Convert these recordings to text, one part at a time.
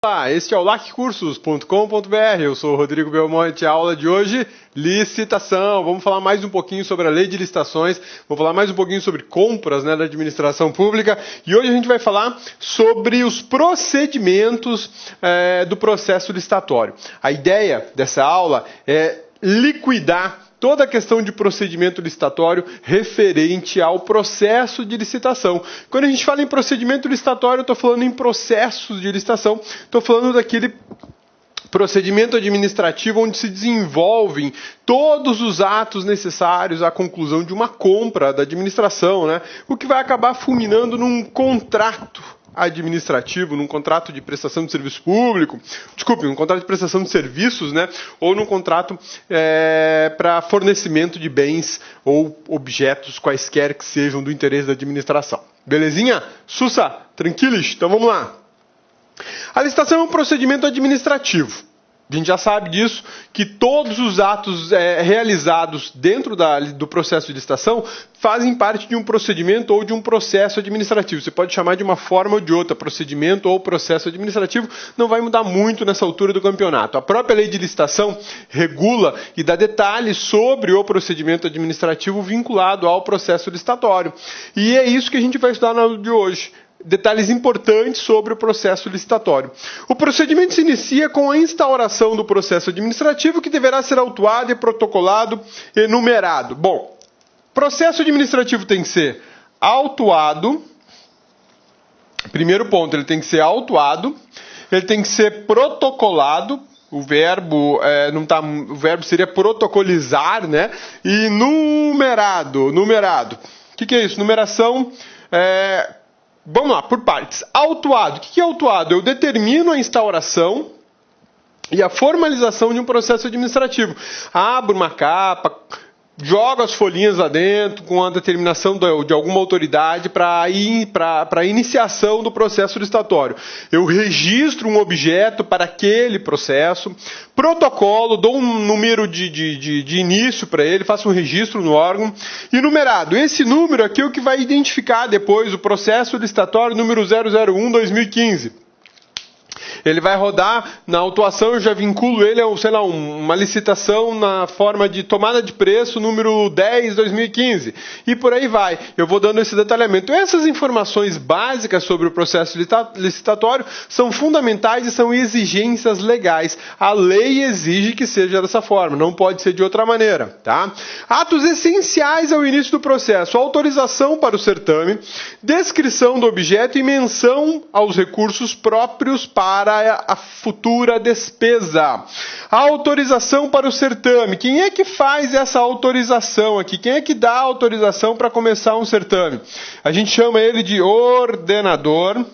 Olá, este é o laccursos.com.br, eu sou o Rodrigo Belmonte, a aula de hoje, licitação. Vamos falar mais um pouquinho sobre a lei de licitações, vamos falar mais um pouquinho sobre compras da administração pública e hoje a gente vai falar sobre os procedimentos do processo licitatório. A ideia dessa aula é liquidar toda a questão de procedimento licitatório referente ao processo de licitação. Quando a gente fala em procedimento licitatório, eu estou falando em processos de licitação, estou falando daquele procedimento administrativo onde se desenvolvem todos os atos necessários à conclusão de uma compra da administração, né? O que vai acabar fulminando num contrato administrativo, num contrato de prestação de serviço público, num contrato de prestação de serviços, né? Ou num contrato para fornecimento de bens ou objetos quaisquer que sejam do interesse da administração. Belezinha? Sussa? Tranquilos? Então vamos lá. A licitação é um procedimento administrativo. A gente já sabe disso, que todos os atos realizados dentro do processo de licitação fazem parte de um procedimento ou de um processo administrativo. Você pode chamar de uma forma ou de outra, procedimento ou processo administrativo, não vai mudar muito nessa altura do campeonato. A própria lei de licitação regula e dá detalhes sobre o procedimento administrativo vinculado ao processo licitatório. E é isso que a gente vai estudar na aula de hoje. Detalhes importantes sobre o processo licitatório. O procedimento se inicia com a instauração do processo administrativo que deverá ser autuado e protocolado e numerado. Bom, processo administrativo tem que ser autuado. Primeiro ponto, ele tem que ser autuado, ele tem que ser protocolado. O verbo o verbo seria protocolizar, né? E numerado. O que é isso? Numeração Vamos lá, por partes. Autuado. O que é autuado? Eu determino a instauração e a formalização de um processo administrativo. Abro uma capa, jogo as folhinhas lá dentro com a determinação de alguma autoridade para a iniciação do processo licitatório. Eu registro um objeto para aquele processo, protocolo, dou um número de início para ele, faço um registro no órgão e numerado. Esse número aqui é o que vai identificar depois o processo licitatório número 001/2015. Ele vai rodar na autuação, eu já vinculo ele a, uma licitação na forma de tomada de preço número 10/2015. E por aí vai. Eu vou dando esse detalhamento. Essas informações básicas sobre o processo licitatório são fundamentais e são exigências legais. A lei exige que seja dessa forma, não pode ser de outra maneira, tá? Atos essenciais ao início do processo: autorização para o certame, descrição do objeto e menção aos recursos próprios para a futura despesa. A autorização para o certame. Quem é que faz essa autorização aqui? Quem é que dá a autorização para começar um certame? A gente chama ele de ordenador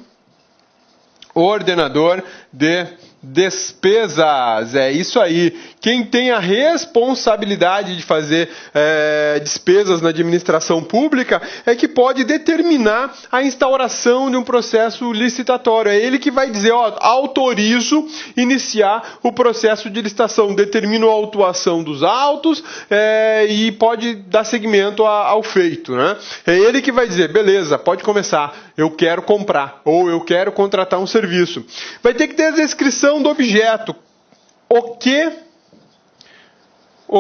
de despesas. É isso aí. Quem tem a responsabilidade de fazer despesas na administração pública é que pode determinar a instauração de um processo licitatório. É ele que vai dizer, autorizo iniciar o processo de licitação, determino a autuação dos autos e pode dar seguimento ao feito, né? É ele que vai dizer, beleza, pode começar, eu quero comprar ou eu quero contratar um serviço. Vai ter que ter a descrição do objeto. O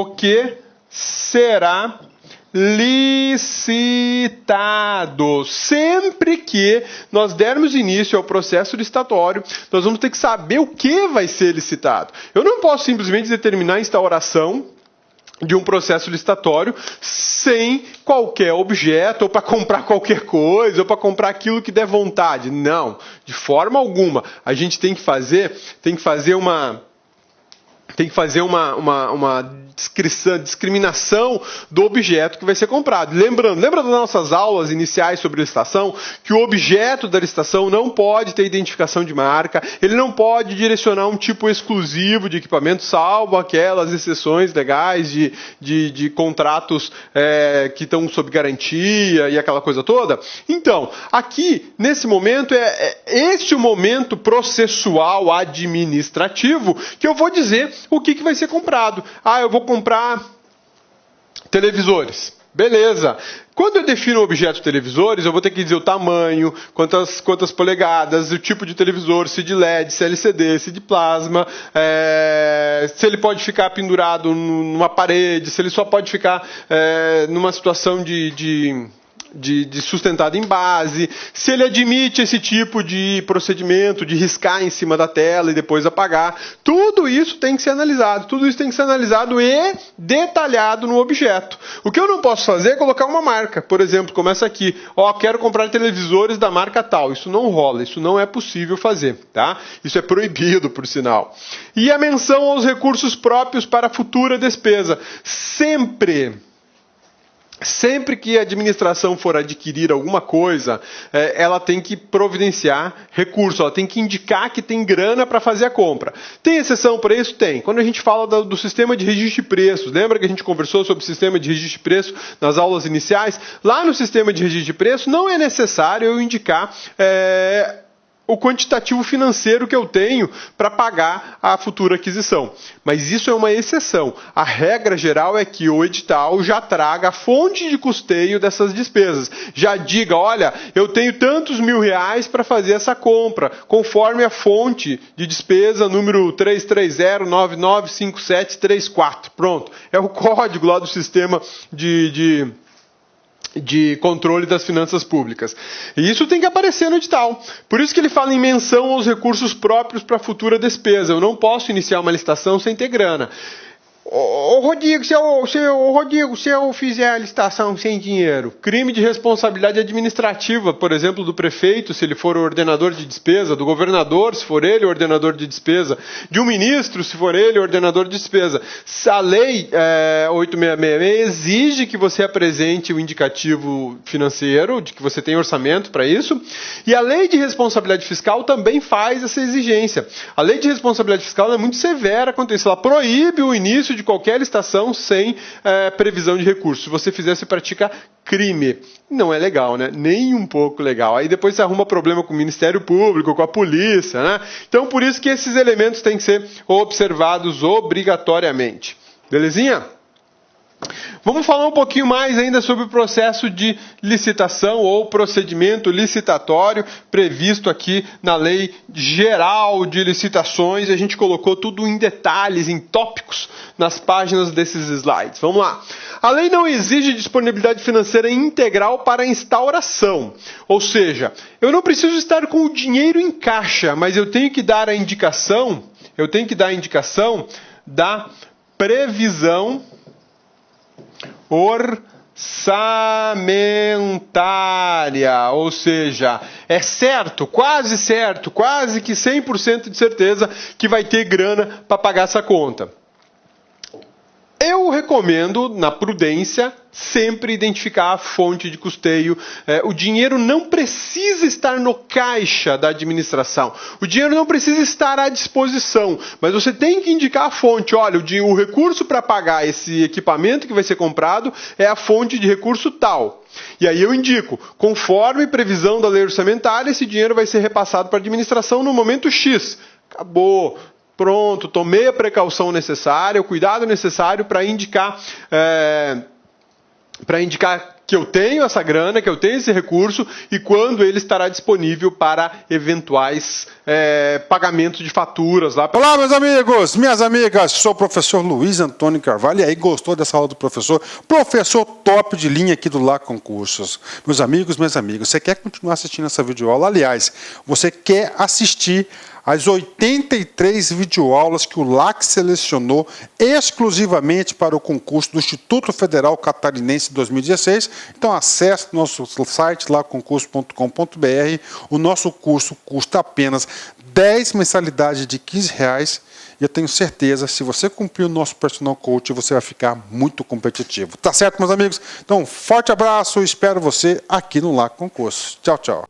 que será licitado? Sempre que nós dermos início ao processo licitatório, nós vamos ter que saber o que vai ser licitado. Eu não posso simplesmente determinar a instauração de um processo licitatório sem qualquer objeto, ou para comprar qualquer coisa, ou para comprar aquilo que der vontade. Não, de forma alguma. A gente tem que fazer uma discriminação do objeto que vai ser comprado. Lembra das nossas aulas iniciais sobre licitação, que o objeto da licitação não pode ter identificação de marca, ele não pode direcionar um tipo exclusivo de equipamento, salvo aquelas exceções legais de contratos que estão sob garantia e aquela coisa toda. Então, aqui, nesse momento, este o momento processual administrativo que eu vou dizer o que vai ser comprado. Eu vou comprar televisores. Beleza. Quando eu defino o objeto televisores, eu vou ter que dizer o tamanho, quantas polegadas, o tipo de televisor, se de LED, se LCD, se de plasma, se ele pode ficar pendurado numa parede, se ele só pode ficar numa situação de sustentado em base, se ele admite esse tipo de procedimento de riscar em cima da tela e depois apagar. Tudo isso tem que ser analisado. Tudo isso tem que ser analisado e detalhado no objeto. O que eu não posso fazer é colocar uma marca. Por exemplo, começa aqui, quero comprar televisores da marca tal. Isso não rola, isso não é possível fazer, tá? Isso é proibido, por sinal. E a menção aos recursos próprios para futura despesa. Sempre que a administração for adquirir alguma coisa, ela tem que providenciar recurso, ela tem que indicar que tem grana para fazer a compra. Tem exceção para isso? Tem. Quando a gente fala do sistema de registro de preços, lembra que a gente conversou sobre o sistema de registro de preços nas aulas iniciais? Lá no sistema de registro de preços não é necessário eu indicar o quantitativo financeiro que eu tenho para pagar a futura aquisição. Mas isso é uma exceção. A regra geral é que o edital já traga a fonte de custeio dessas despesas. Já diga, olha, eu tenho tantos R$1.000 para fazer essa compra, conforme a fonte de despesa número 330995734. Pronto. É o código lá do sistema de controle das finanças públicas. E isso tem que aparecer no edital. Por isso que ele fala em menção aos recursos próprios para futura despesa. Eu não posso iniciar uma licitação sem ter grana. Rodrigo, se eu fizer a licitação sem dinheiro, crime de responsabilidade administrativa, por exemplo, do prefeito, se ele for o ordenador de despesa, do governador, se for ele o ordenador de despesa, de um ministro, se for ele o ordenador de despesa. A lei 8666 exige que você apresente o indicativo financeiro, de que você tem orçamento para isso, e a lei de responsabilidade fiscal também faz essa exigência. A lei de responsabilidade fiscal é muito severa quanto a isso. Ela proíbe o início de qualquer licitação sem previsão de recursos. Se você fizer, você pratica crime. Não é legal, né? Nem um pouco legal. Aí depois você arruma problema com o Ministério Público, com a polícia, né? Então, por isso que esses elementos têm que ser observados obrigatoriamente. Belezinha? Vamos falar um pouquinho mais ainda sobre o processo de licitação ou procedimento licitatório previsto aqui na Lei Geral de Licitações. A gente colocou tudo em detalhes, em tópicos, nas páginas desses slides. Vamos lá. A lei não exige disponibilidade financeira integral para a instauração. Ou seja, eu não preciso estar com o dinheiro em caixa, mas eu tenho que dar a indicação, da previsão orçamentária, ou seja, é certo, quase que 100% de certeza que vai ter grana para pagar essa conta. Eu recomendo, na prudência, sempre identificar a fonte de custeio. O dinheiro não precisa estar no caixa da administração. O dinheiro não precisa estar à disposição. Mas você tem que indicar a fonte. Olha, o recurso para pagar esse equipamento que vai ser comprado é a fonte de recurso tal. E aí eu indico, conforme previsão da lei orçamentária, esse dinheiro vai ser repassado para a administração no momento X. Acabou. Pronto, tomei a precaução necessária, o cuidado necessário para indicar que eu tenho essa grana, que eu tenho esse recurso e quando ele estará disponível para eventuais pagamentos de faturas. Olá, meus amigos, minhas amigas, sou o professor Luiz Antônio Carvalho. E aí, gostou dessa aula do professor? Professor top de linha aqui do LAC Concursos. Meus amigos, minhas amigas, você quer continuar assistindo essa videoaula? Aliás, você quer assistir as 83 videoaulas que o LAC selecionou exclusivamente para o concurso do Instituto Federal Catarinense 2016. Então acesse o nosso site, lacconcurso.com.br. O nosso curso custa apenas 10 mensalidades de R$15. E eu tenho certeza, se você cumprir o nosso personal coach, você vai ficar muito competitivo. Tá certo, meus amigos? Então, forte abraço, espero você aqui no LAC Concursos. Tchau, tchau.